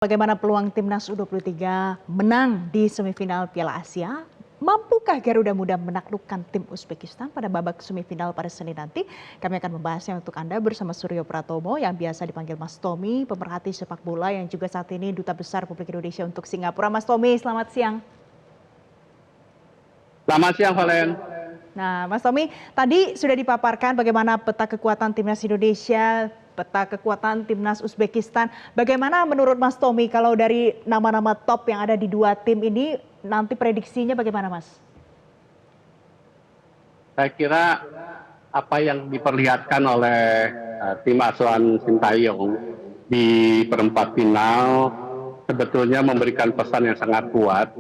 Bagaimana peluang timnas U23 menang di semifinal Piala Asia? Mampukah Garuda Muda menaklukkan tim Uzbekistan pada babak semifinal pada Senin nanti? Kami akan membahasnya untuk Anda bersama Suryo Pratomo yang biasa dipanggil Mas Tommy, pemerhati sepak bola yang juga saat ini Duta Besar Republik Indonesia untuk Singapura. Mas Tommy, selamat siang. Selamat siang, Valen. Nah, Mas Tommy, tadi sudah dipaparkan bagaimana peta kekuatan timnas Indonesia, peta kekuatan timnas Uzbekistan. Bagaimana menurut Mas Tommy kalau dari nama-nama top yang ada di dua tim ini, nanti prediksinya bagaimana, Mas? Saya kira apa yang diperlihatkan oleh tim asuhan Sintayong di perempat final sebetulnya memberikan pesan yang sangat kuat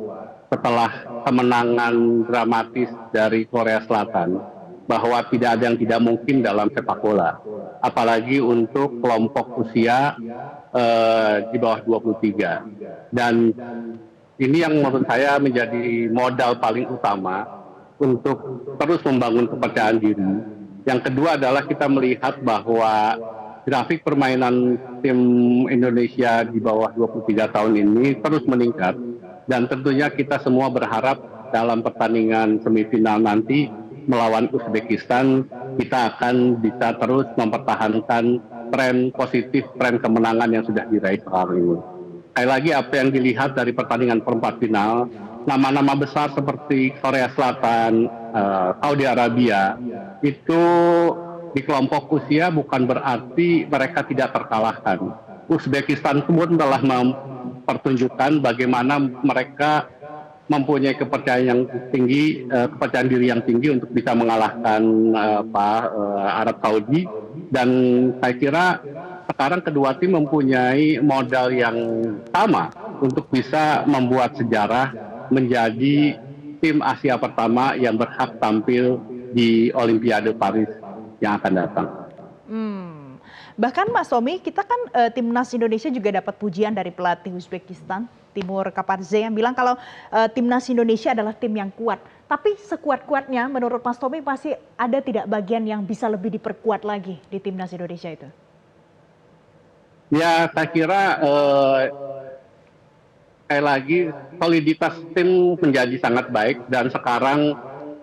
setelah kemenangan dramatis dari Korea Selatan, bahwa tidak ada yang tidak mungkin dalam sepak bola, apalagi untuk kelompok usia di bawah 23. Dan ini yang menurut saya menjadi modal paling utama untuk terus membangun kepercayaan diri. Yang kedua adalah kita melihat bahwa grafik permainan tim Indonesia di bawah 23 tahun ini terus meningkat, dan tentunya kita semua berharap dalam pertandingan semifinal nanti melawan Uzbekistan kita akan bisa terus mempertahankan tren positif, tren kemenangan yang sudah diraih sekarang ini. Sekali lagi apa yang dilihat dari pertandingan perempat final, nama-nama besar seperti Korea Selatan, Saudi Arabia, itu di kelompok usia bukan berarti mereka tidak terkalahkan. Uzbekistan pun telah mempertunjukkan bagaimana mereka mempunyai kepercayaan yang tinggi, kepercayaan diri yang tinggi untuk bisa mengalahkan Arab Saudi. Dan saya kira sekarang kedua tim mempunyai modal yang sama untuk bisa membuat sejarah menjadi tim Asia pertama yang berhak tampil di Olimpiade Paris yang akan datang. Bahkan Mas Tommy, kita kan timnas Indonesia juga dapat pujian dari pelatih Uzbekistan, Timur Kapadze, yang bilang kalau timnas Indonesia adalah tim yang kuat. Tapi sekuat-kuatnya menurut Mas Tommy pasti ada tidak bagian yang bisa lebih diperkuat lagi di timnas Indonesia itu? Ya, saya kira sekali lagi soliditas tim menjadi sangat baik, dan sekarang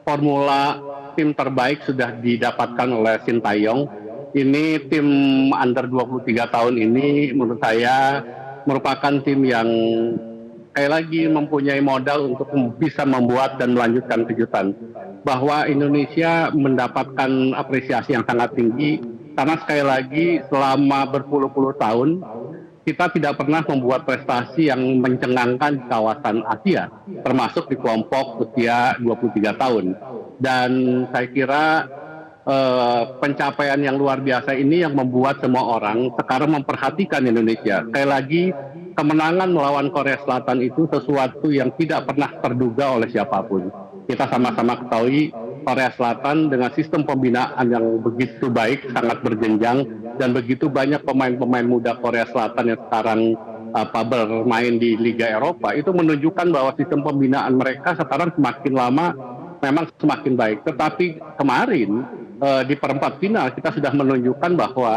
formula tim terbaik sudah didapatkan oleh Sintayong. Ini tim under 23 tahun ini menurut saya merupakan tim yang sekali lagi mempunyai modal untuk bisa membuat dan melanjutkan kejutan. Bahwa Indonesia mendapatkan apresiasi yang sangat tinggi karena sekali lagi selama berpuluh-puluh tahun kita tidak pernah membuat prestasi yang mencengangkan di kawasan Asia, termasuk di kelompok usia 23 tahun. Dan saya kira pencapaian yang luar biasa ini yang membuat semua orang sekarang memperhatikan Indonesia. Sekali lagi, kemenangan melawan Korea Selatan itu sesuatu yang tidak pernah terduga oleh siapapun. Kita sama-sama ketahui Korea Selatan dengan sistem pembinaan yang begitu baik, sangat berjenjang, dan begitu banyak pemain-pemain muda Korea Selatan yang sekarang bermain di Liga Eropa, itu menunjukkan bahwa sistem pembinaan mereka sekarang semakin lama memang semakin baik. Tetapi kemarin di perempat final kita sudah menunjukkan bahwa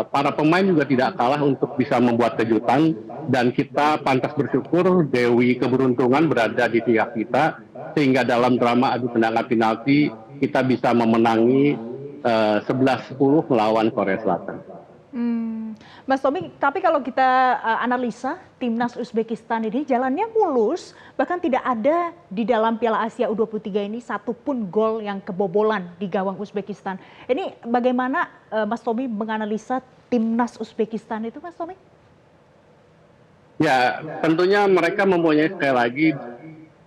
para pemain juga tidak kalah untuk bisa membuat kejutan, dan kita pantas bersyukur Dewi Keberuntungan berada di pihak kita sehingga dalam drama adu tendangan penalti kita bisa memenangi 11-10 melawan Korea Selatan. Mas Tommy, tapi kalau kita analisa timnas Uzbekistan ini jalannya mulus, bahkan tidak ada di dalam Piala Asia U23 ini satupun gol yang kebobolan di gawang Uzbekistan. Ini bagaimana Mas Tommy menganalisa timnas Uzbekistan itu, Mas Tommy? Ya, tentunya mereka mempunyai, sekali lagi,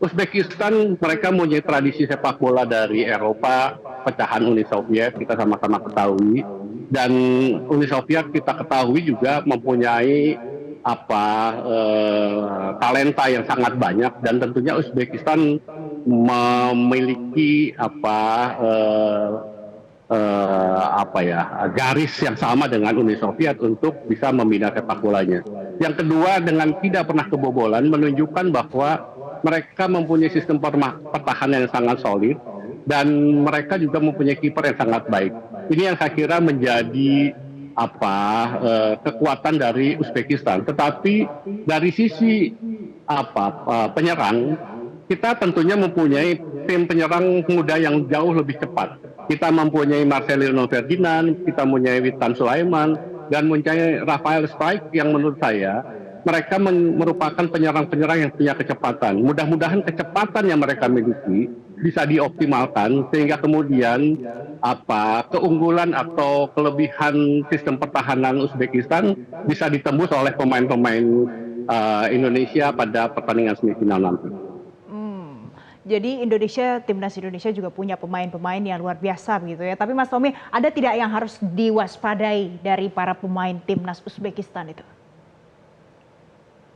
Uzbekistan mereka mempunyai tradisi sepak bola dari Eropa, pecahan Uni Soviet, kita sama-sama ketahui. Dan Uni Soviet kita ketahui juga mempunyai talenta yang sangat banyak, dan tentunya Uzbekistan memiliki garis yang sama dengan Uni Soviet untuk bisa membina sepak bolanya. Yang kedua, dengan tidak pernah kebobolan menunjukkan bahwa mereka mempunyai sistem pertahanan yang sangat solid, dan mereka juga mempunyai kiper yang sangat baik. Ini yang saya kira menjadi kekuatan dari Uzbekistan. Tetapi dari sisi penyerang, kita tentunya mempunyai tim penyerang muda yang jauh lebih cepat. Kita mempunyai Marcelino Ferdinand, kita mempunyai Witan Sulaiman, dan mempunyai Rafael Struijk yang menurut saya mereka merupakan penyerang-penyerang yang punya kecepatan. Mudah-mudahan kecepatan yang mereka miliki bisa dioptimalkan sehingga kemudian keunggulan atau kelebihan sistem pertahanan Uzbekistan bisa ditembus oleh pemain-pemain Indonesia pada pertandingan semifinal nanti. Jadi timnas Indonesia juga punya pemain-pemain yang luar biasa begitu ya. Tapi Mas Tommy, ada tidak yang harus diwaspadai dari para pemain timnas Uzbekistan itu?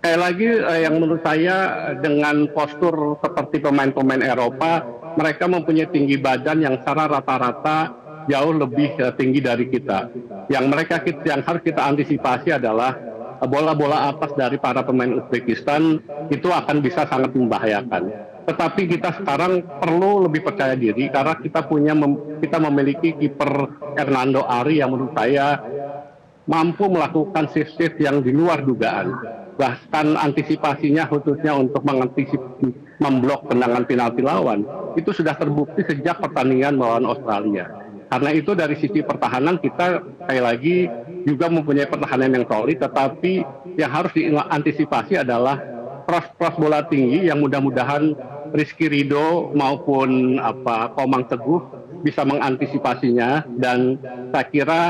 Sekali lagi yang menurut saya dengan postur seperti pemain-pemain Eropa, mereka mempunyai tinggi badan yang secara rata-rata jauh lebih tinggi dari kita. Yang harus kita antisipasi adalah bola-bola atas dari para pemain Uzbekistan itu akan bisa sangat membahayakan. Tetapi kita sekarang perlu lebih percaya diri karena kita memiliki kiper Hernando Ari yang menurut saya mampu melakukan shift yang di luar dugaan. Bahkan antisipasinya khususnya untuk memblok tendangan penalti lawan itu sudah terbukti sejak pertandingan melawan Australia. Karena itu dari sisi pertahanan kita sekali lagi juga mempunyai pertahanan yang solid, tetapi yang harus diantisipasi adalah cross bola tinggi yang mudah-mudahan Rizky Ridho maupun Komang Teguh bisa mengantisipasinya, dan saya kira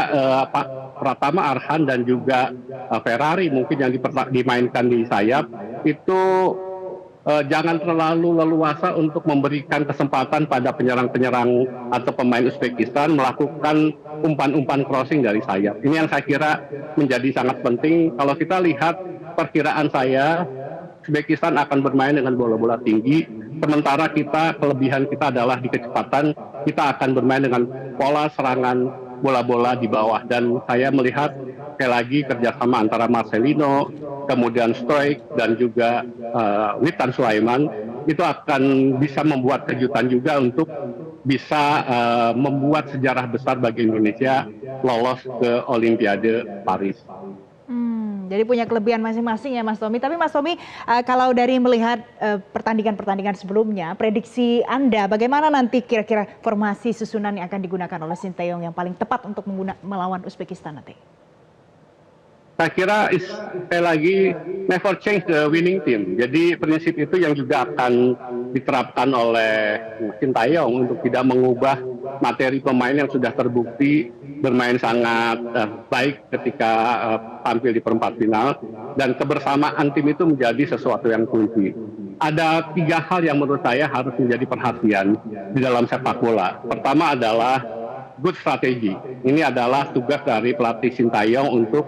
Pratama Arhan dan juga Ferrari mungkin yang dimainkan di sayap itu jangan terlalu leluasa untuk memberikan kesempatan pada penyerang-penyerang atau pemain Uzbekistan melakukan umpan-umpan crossing dari sayap. Ini yang saya kira menjadi sangat penting. Kalau kita lihat perkiraan saya, Uzbekistan akan bermain dengan bola-bola tinggi, sementara kelebihan kita adalah di kecepatan. Kita akan bermain dengan pola serangan bola-bola di bawah, dan saya melihat sekali lagi kerjasama antara Marcelino, kemudian Struijk dan juga Witan Sulaiman itu akan bisa membuat kejutan juga untuk bisa membuat sejarah besar bagi Indonesia lolos ke Olimpiade Paris. Jadi punya kelebihan masing-masing ya Mas Tommy. Tapi Mas Tommy, kalau dari melihat pertandingan-pertandingan sebelumnya, prediksi Anda bagaimana nanti kira-kira formasi susunan yang akan digunakan oleh Sinteyong yang paling tepat untuk melawan Uzbekistan nanti? Saya kira sekali lagi never change the winning team. Jadi prinsip itu yang juga akan diterapkan oleh Sinteyong untuk tidak mengubah materi pemain yang sudah terbukti bermain sangat baik ketika tampil di perempat final, dan kebersamaan tim itu menjadi sesuatu yang kunci. Ada 3 hal yang menurut saya harus menjadi perhatian di dalam sepak bola. Pertama adalah good strategy. Ini adalah tugas dari pelatih Sinteyong untuk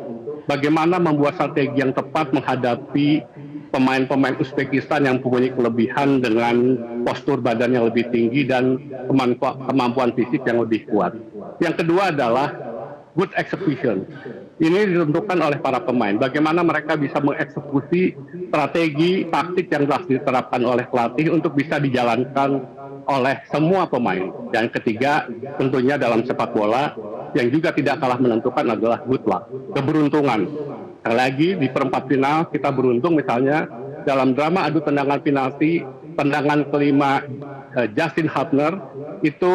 bagaimana membuat strategi yang tepat menghadapi pemain-pemain Uzbekistan yang mempunyai kelebihan dengan postur badan yang lebih tinggi dan kemampuan fisik yang lebih kuat. Yang kedua adalah good execution. Ini ditentukan oleh para pemain. Bagaimana mereka bisa mengeksekusi strategi taktik yang telah diterapkan oleh pelatih untuk bisa dijalankan oleh semua pemain. Dan ketiga, tentunya dalam sepak bola yang juga tidak kalah menentukan adalah good luck, keberuntungan. Sekali lagi di perempat final kita beruntung, misalnya dalam drama adu tendangan penalti, tendangan kelima Justin Hubner itu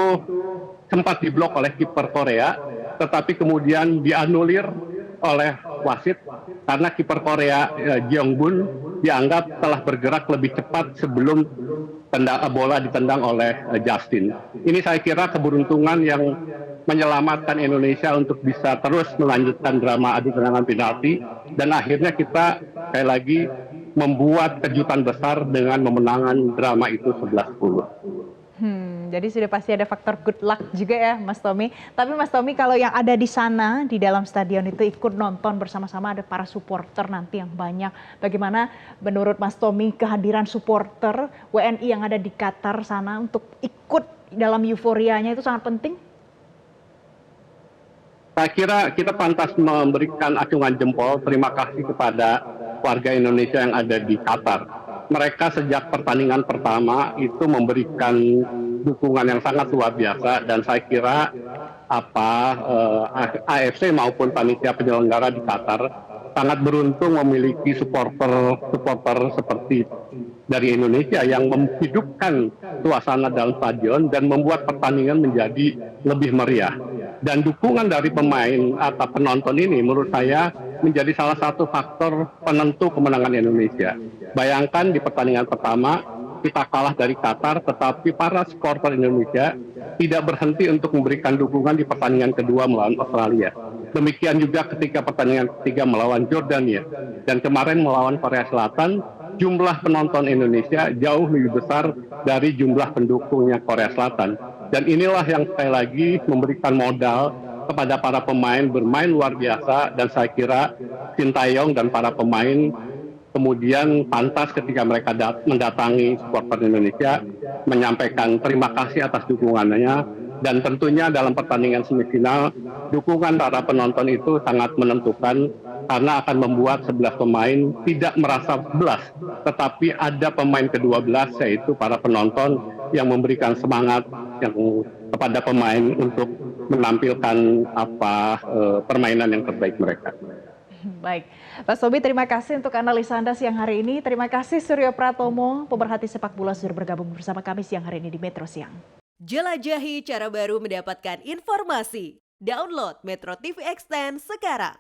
sempat diblok oleh kiper Korea, tetapi kemudian dianulir oleh wasit karena kiper Korea Jeong Bun dianggap telah bergerak lebih cepat sebelum bola ditendang oleh Justin. Ini saya kira keberuntungan yang menyelamatkan Indonesia untuk bisa terus melanjutkan drama adu tendangan penalti, dan akhirnya kita sekali lagi membuat kejutan besar dengan memenangkan drama itu 11-10. Jadi sudah pasti ada faktor good luck juga ya Mas Tommy. Tapi Mas Tommy, kalau yang ada di sana di dalam stadion itu ikut nonton bersama-sama, ada para supporter nanti yang banyak. Bagaimana menurut Mas Tommy kehadiran supporter WNI yang ada di Qatar sana untuk ikut dalam euforianya itu sangat penting? Saya kira kita pantas memberikan acungan jempol terima kasih kepada warga Indonesia yang ada di Qatar. Mereka sejak pertandingan pertama itu memberikan dukungan yang sangat luar biasa, dan saya kira AFC maupun panitia penyelenggara di Qatar sangat beruntung memiliki supporter seperti dari Indonesia yang menghidupkan suasana dalam stadion dan membuat pertandingan menjadi lebih meriah. Dan dukungan dari pemain atau penonton ini menurut saya menjadi salah satu faktor penentu kemenangan Indonesia. Bayangkan di pertandingan pertama kita kalah dari Qatar, tetapi para supporter Indonesia tidak berhenti untuk memberikan dukungan di pertandingan kedua melawan Australia. Demikian juga ketika pertandingan ketiga melawan Jordania. Dan kemarin melawan Korea Selatan, jumlah penonton Indonesia jauh lebih besar dari jumlah pendukungnya Korea Selatan. Dan inilah yang sekali lagi memberikan modal kepada para pemain bermain luar biasa, dan saya kira Sintayong dan para pemain kemudian pantas ketika mereka mendatangi supporter Indonesia menyampaikan terima kasih atas dukungannya, dan tentunya dalam pertandingan semifinal dukungan para penonton itu sangat menentukan karena akan membuat 11 pemain tidak merasa belas, tetapi ada pemain ke-12 yaitu para penonton yang memberikan semangat kepada pemain untuk menampilkan permainan yang terbaik mereka. Baik, Pak Sobi, terima kasih untuk analisa Anda siang hari ini. Terima kasih Suryo Pratomo, pemerhati sepak bola sudah bergabung bersama kami siang hari ini di Metro Siang. Jelajahi cara baru mendapatkan informasi. Download Metro TV Extend sekarang.